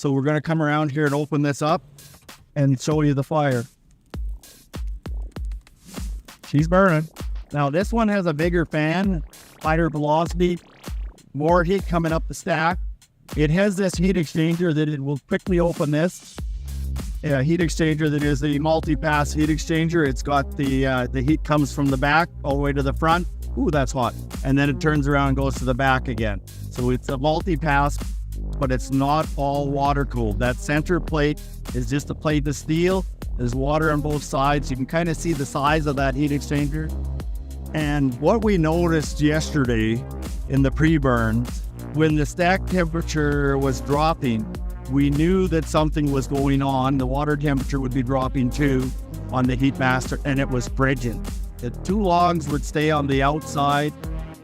So we're going to come around here and open this up and show you the fire. She's burning. Now this one has a bigger fan, higher velocity, more heat coming up the stack. It has this heat exchanger that it will quickly open this. Heat exchanger that is a multi-pass heat exchanger. It's got the heat comes from the back all the way to the front. Ooh, that's hot. And then it turns around and goes to the back again. So it's a multi-pass, but it's not all water cooled. That center plate is just a plate of steel. There's water on both sides. You can kind of see the size of that heat exchanger. And what we noticed yesterday in the pre-burn, when the stack temperature was dropping, we knew that something was going on. The water temperature would be dropping too on the Heatmaster, and it was bridging. The two logs would stay on the outside,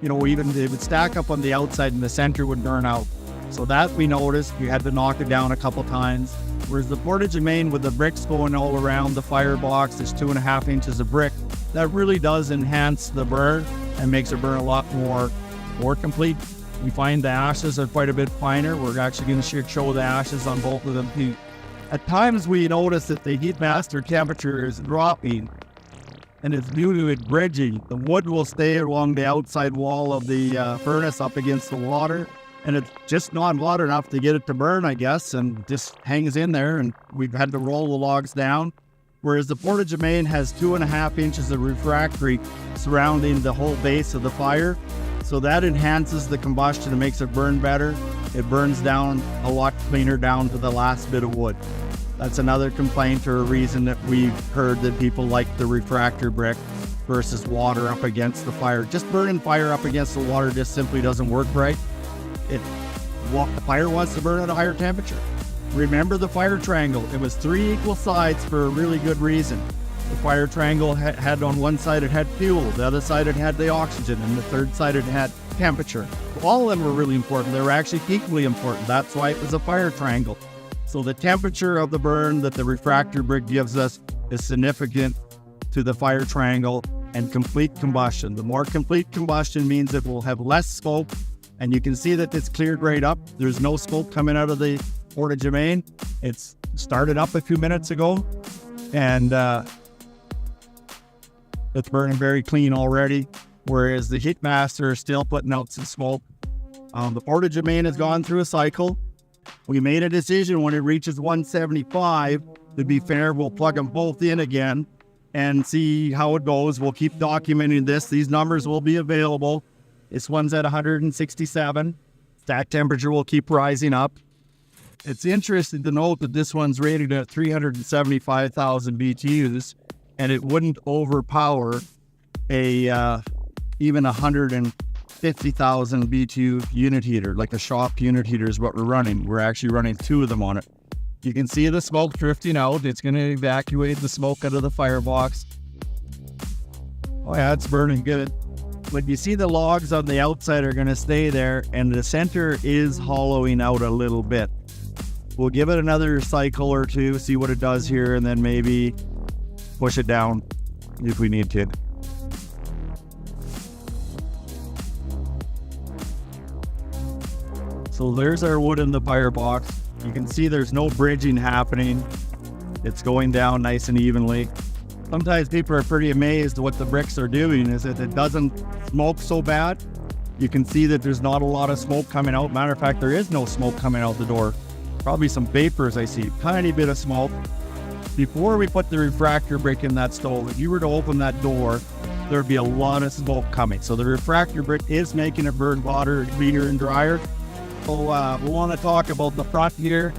even they would stack up on the outside and the center would burn out. So that we noticed. We had to knock it down a couple times. Whereas the Portage main with the bricks going all around the firebox, there's 2.5 inches of brick. That really does enhance the burn and makes it burn a lot more complete. We find the ashes are quite a bit finer. We're actually going to show the ashes on both of them too. At times we notice that the Heatmaster temperature is dropping, and it's due to it bridging. The wood will stay along the outside wall of the furnace up against the water, and it's just not hot enough to get it to burn, I guess, and just hangs in there, and we've had to roll the logs down. Whereas the Portage main has 2.5 inches of refractory surrounding the whole base of the fire. So that enhances the combustion and makes it burn better. It burns down a lot cleaner down to the last bit of wood. That's another complaint or a reason that we've heard that people like the refractor brick versus water up against the fire. Just burning fire up against the water just simply doesn't work right. The fire wants to burn at a higher temperature. Remember the fire triangle. It was 3 equal sides for a really good reason. The fire triangle had on one side it had fuel, the other side it had the oxygen, and the third side it had temperature. All of them were really important. They were actually equally important. That's why it was a fire triangle. So the temperature of the burn that the refractor brick gives us is significant to the fire triangle and complete combustion. The more complete combustion means it will have less smoke, and you can see that it's cleared right up. There's no smoke coming out of the Portage main. It's started up a few minutes ago, and it's burning very clean already, whereas the Heatmaster is still putting out some smoke. The Portage main has gone through a cycle. We made a decision when it reaches 175, to be fair, we'll plug them both in again and see how it goes. We'll keep documenting this. These numbers will be available. This one's at 167. Stack temperature will keep rising up. It's interesting to note that this one's rated at 375,000 BTUs, and it wouldn't overpower even 150,000 BTU unit heater, like a shop unit heater is what we're running. We're actually running 2 of them on it. You can see the smoke drifting out. It's going to evacuate the smoke out of the firebox. Oh yeah, it's burning good. But you see the logs on the outside are going to stay there, and the center is hollowing out a little bit. We'll give it another cycle or two, see what it does here, and then maybe push it down if we need to. So there's our wood in the firebox. You can see there's no bridging happening. It's going down nice and evenly. Sometimes people are pretty amazed at what the bricks are doing, is that it doesn't smoke so bad. You can see that there's not a lot of smoke coming out. Matter of fact, there is no smoke coming out the door. Probably some vapors I see, tiny bit of smoke. Before we put the refractor brick in that stove, if you were to open that door, there'd be a lot of smoke coming. So the refractor brick is making it burn hotter, cleaner, and drier. So we want to talk about the front here.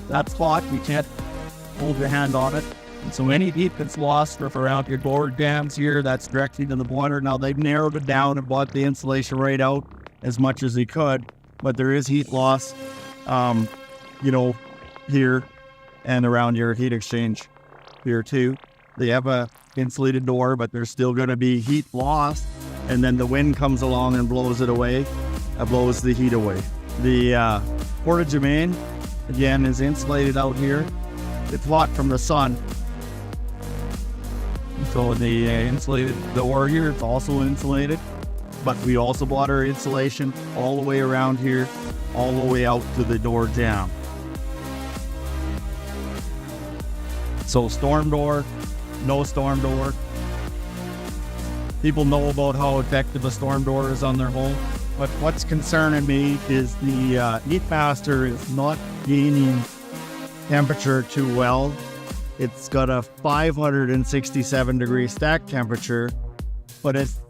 That's hot. You can't hold your hand on it. And so any heat that's lost around your door jams here, that's directly to the boiler. Now they've narrowed it down and brought the insulation right out as much as they could, but there is heat loss, here and around your heat exchange here too. They have a insulated door, but there's still going to be heat loss, and then the wind comes along and blows it away. It blows the heat away. The Portage main, again, is insulated out here. It's hot from the sun. So the insulated door here, it's also insulated, but we also bought our insulation all the way around here, all the way out to the door jamb. So storm door, no storm door. People know about how effective a storm door is on their home. But what's concerning me is the Heatmaster is not gaining temperature too well. It's got a 567 degree stack temperature, but its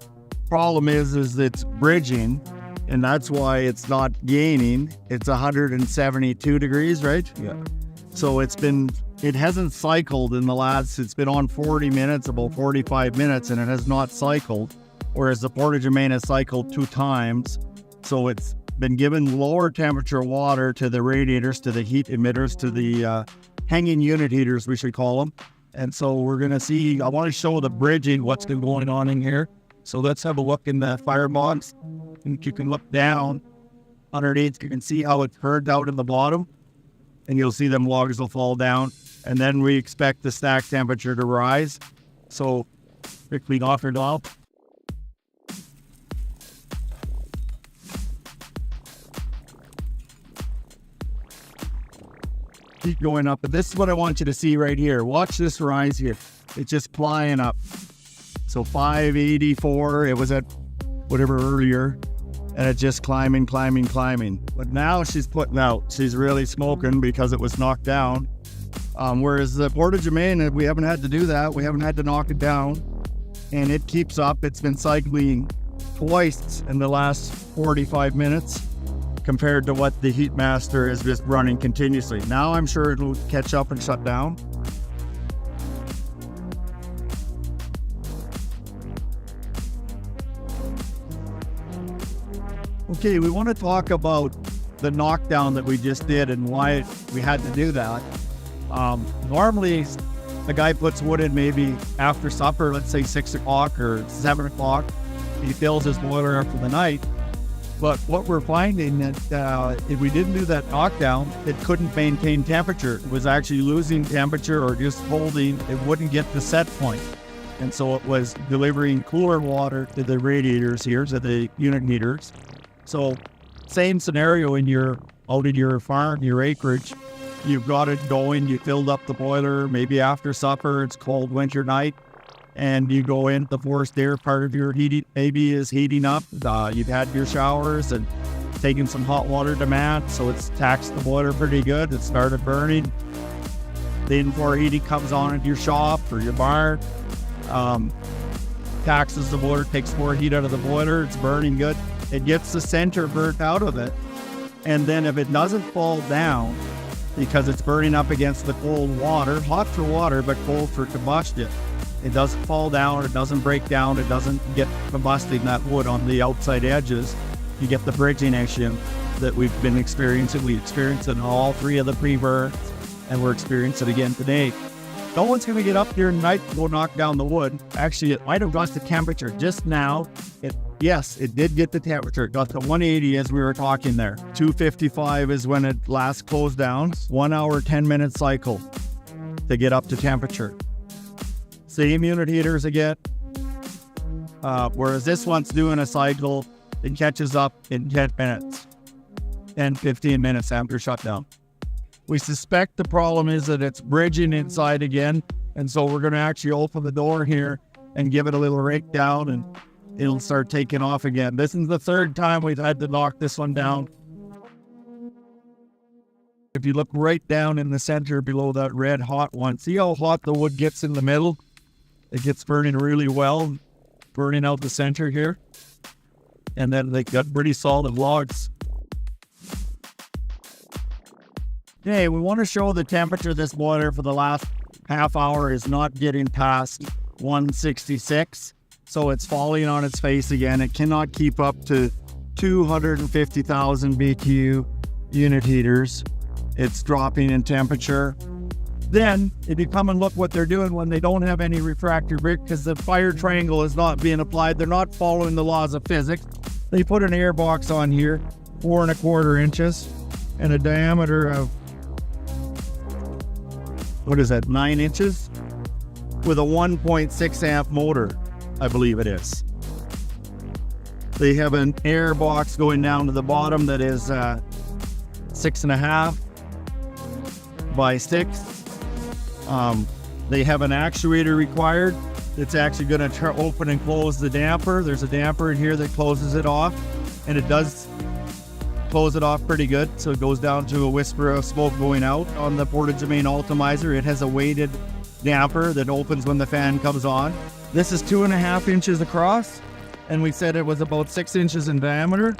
problem is it's bridging, and that's why it's not gaining. It's 172 degrees, right? Yeah. So it hasn't cycled in the last, it's been on 40 minutes, about 45 minutes, and it has not cycled. Whereas the Portage main has cycled 2 times. So it's been given lower temperature water to the radiators, to the heat emitters, to the hanging unit heaters, we should call them. And so we're going to see, I want to show the bridging, what's been going on in here. So let's have a look in the firebox. And you can look down underneath, you can see how it's burned out in the bottom. And you'll see them logs will fall down. And then we expect the stack temperature to rise. So quickly knock it off. Keep going up, but this is what I want you to see right here. Watch this rise here. It's just flying up. So 584, it was at whatever earlier, and it's just climbing. But now she's putting out. She's really smoking because it was knocked down. Whereas the Portage main, we haven't had to do that. We haven't had to knock it down, and it keeps up. It's been cycling twice in the last 45 minutes. Compared to what the Heatmaster is just running continuously. Now I'm sure it'll catch up and shut down. Okay, we want to talk about the knockdown that we just did and why we had to do that. Normally, the guy puts wood in maybe after supper, let's say 6 o'clock or 7 o'clock. He fills his boiler up for the night. But what we're finding that if we didn't do that knockdown, it couldn't maintain temperature. It was actually losing temperature or just holding. It wouldn't get the set point. And so it was delivering cooler water to the radiators here, to the unit heaters. So same scenario out in your farm, your acreage. You've got it going, you filled up the boiler, maybe after supper, it's cold winter night. And you go in, the forced air part of your heating maybe is heating up. You've had your showers and taken some hot water demand, so it's taxed the boiler pretty good. It started burning. Then before heating comes on into your shop or your barn, taxes the boiler, takes more heat out of the boiler. It's burning good. It gets the center burnt out of it. And then if it doesn't fall down, because it's burning up against the cold water, hot for water, but cold for combustion, it doesn't fall down, it doesn't break down, it doesn't get combusting that wood on the outside edges. You get the bridging issue that we've been experiencing. We experienced it in all 3 of the pre-burns, and we're experiencing it again today. No one's going to get up here tonight and go knock down the wood. Actually, it might have got the temperature just now. Yes, it did get the temperature. It got to 180 as we were talking there. 255 is when it last closed down. 1 hour, 10-minute cycle to get up to temperature. Same unit heaters again, whereas this one's doing a cycle, it catches up in 10 minutes, 10, 15 minutes after shutdown. We suspect the problem is that it's bridging inside again, and so we're going to actually open the door here and give it a little rake down, and it'll start taking off again. This is the 3rd time we've had to knock this one down. If you look right down in the center below that red hot one, see how hot the wood gets in the middle? It gets burning really well, burning out the center here. And then they got pretty solid logs. Okay, we want to show the temperature of this boiler for the last half hour is not getting past 166. So it's falling on its face again. It cannot keep up to 250,000 BTU unit heaters. It's dropping in temperature. Then, if you come and look what they're doing when they don't have any refractory brick, because the fire triangle is not being applied, they're not following the laws of physics. They put an air box on here, 4 1/4 inches, and a diameter of, 9 inches? With a 1.6 amp motor, I believe it is. They have an air box going down to the bottom that is 6.5 by 6. They have an actuator required. It's actually going to open and close the damper. There's a damper in here that closes it off, and it does close it off pretty good. So it goes down to a whisper of smoke going out. On the Portage Ultimizer, it has a weighted damper that opens when the fan comes on. This is 2.5 inches across, and we said it was about 6 inches in diameter.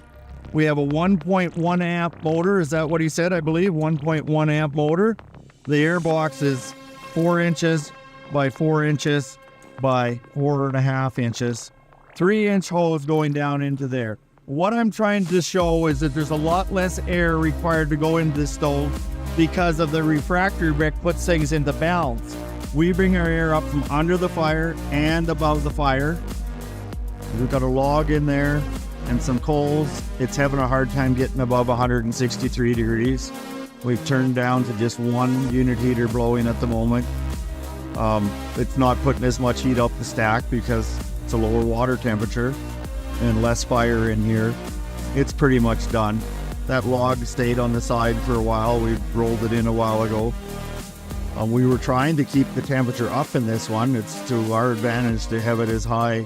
We have a 1.1 amp motor. Is that what he said? I believe 1.1 amp motor. The air box is 4 inches by 4 inches by 4.5 inches. 3-inch hose going down into there. What I'm trying to show is that there's a lot less air required to go into the stove because of the refractory brick puts things into balance. We bring our air up from under the fire and above the fire. We've got a log in there and some coals. It's having a hard time getting above 163 degrees. We've turned down to just one unit heater blowing at the moment. It's not putting as much heat up the stack because it's a lower water temperature and less fire in here. It's pretty much done. That log stayed on the side for a while. We rolled it in a while ago. We were trying to keep the temperature up in this one. It's to our advantage to have it as high,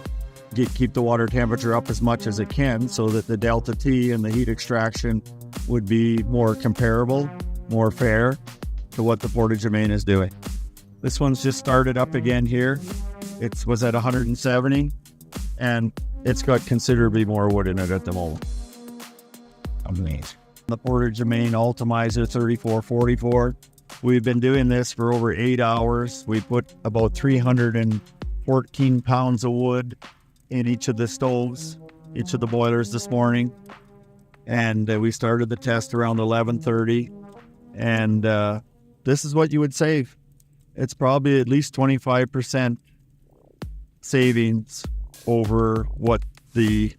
keep the water temperature up as much as it can so that the delta T and the heat extraction would be more comparable, more fair to what the Portage is doing. This one's just started up again here. It was at 170 and it's got considerably more wood in it at the moment. Amazing. The Portage Ultimizer 3444. We've been doing this for over 8 hours. We put about 314 pounds of wood in each of the stoves, each of the boilers this morning. And we started the test around 11:30. And this is what you would save. It's probably at least 25% savings over what the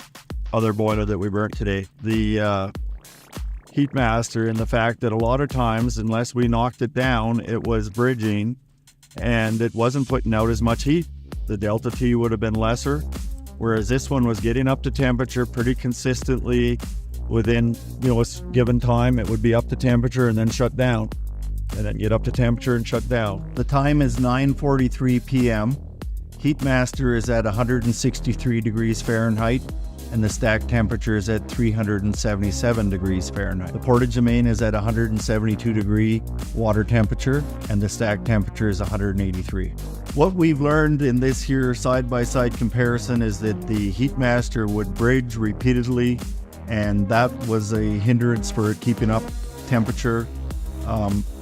other boiler that we burnt today. The Heatmaster, and the fact that a lot of times, unless we knocked it down, it was bridging and it wasn't putting out as much heat. The delta T would have been lesser, whereas this one was getting up to temperature pretty consistently within, a given time. It would be up to temperature and then shut down, and then get up to temperature and shut down. The time is 9:43 p.m. Heatmaster is at 163 degrees Fahrenheit, and the stack temperature is at 377 degrees Fahrenheit. The Portage is at 172 degree water temperature, and the stack temperature is 183. What we've learned in this here side-by-side comparison is that the Heatmaster would bridge repeatedly, and that was a hindrance for it keeping up temperature.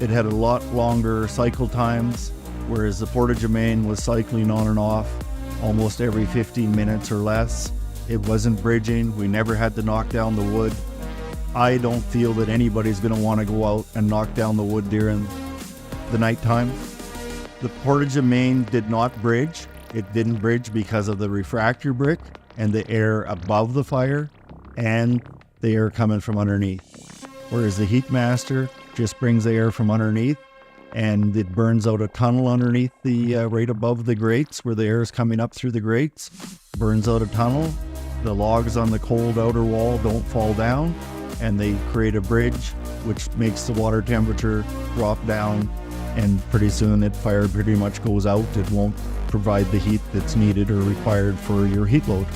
It had a lot longer cycle times, whereas the Portage was cycling on and off almost every 15 minutes or less. It wasn't bridging. We never had to knock down the wood. I don't feel that anybody's going to want to go out and knock down the wood during the nighttime. The Portage did not bridge. It didn't bridge because of the refractory brick and the air above the fire and the air coming from underneath. Whereas the Heatmaster just brings the air from underneath, and it burns out a tunnel underneath the right above the grates where the air is coming up through the grates. Burns out a tunnel. The logs on the cold outer wall don't fall down, and they create a bridge which makes the water temperature drop down, and pretty soon that fire pretty much goes out. It won't provide the heat that's needed or required for your heat load.